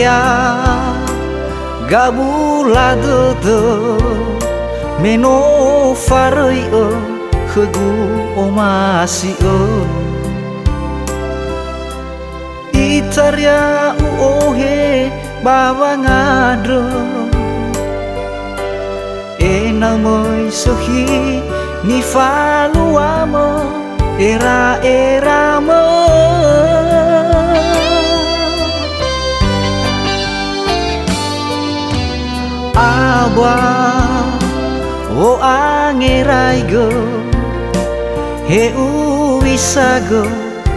ya gabula de meno faroi khegu omasi itaria uohe bawa ngadro enamoi sohi ni faluamo era mo abwa o angerai go he uisago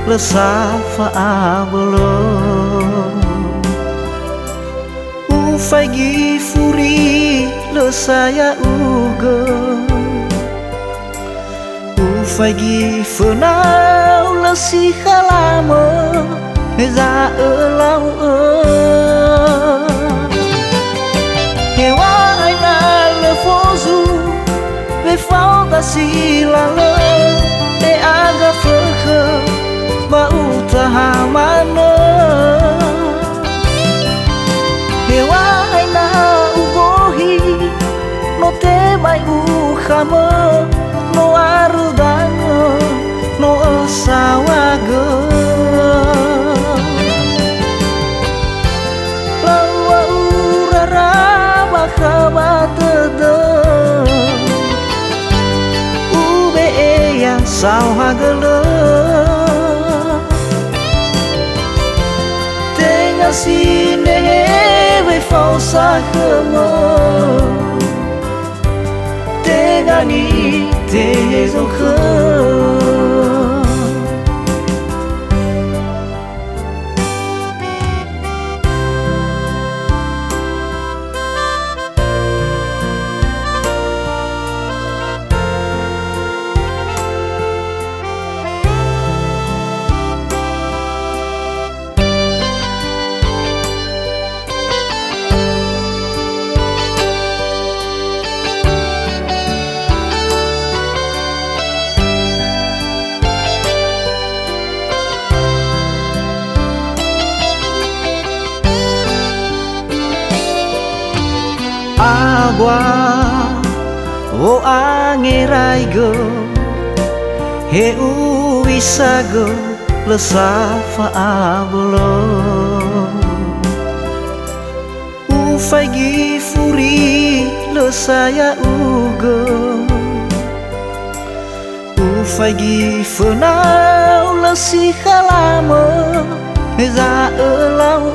lesafa ablo ufagi furi le saya ugo ufagi fenau le si halamo za elau hewa aina le fozu ve falta si la le e aga fekhe ba utahamana hewa aina ugohi no te mai uhama no arudano no sawago lawa urara bakhabatede ube ya sawagele tenga sine ve falsa kemo tenga ni tezo agua o angerai go he uisago lesafa ablo ufagi furi le saya ugo ufagi fenau le si halamo za elau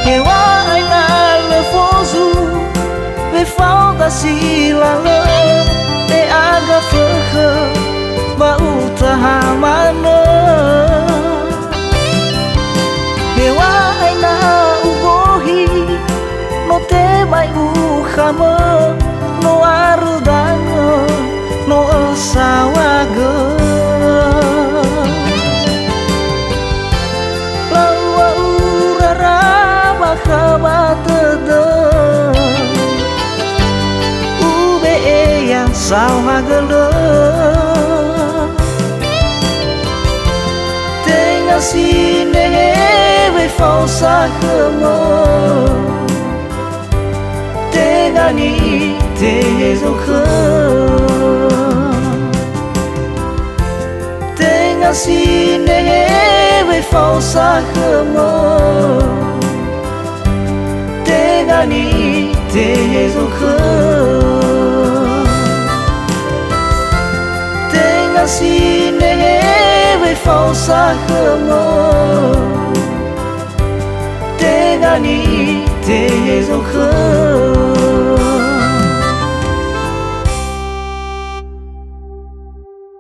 hewa aina le fozu ve falta si la le e aga fekhe ba utahamana hewa aina ugohi no te mai uhama no arudano no sawago lawa urara bakhabatede ube ya sawagele tenga sine ve falsa kemo tenga ni tezo tenga sine ve falsa kemo tenga ni tezo tenga sine ve falsa kemo tenga ni tezo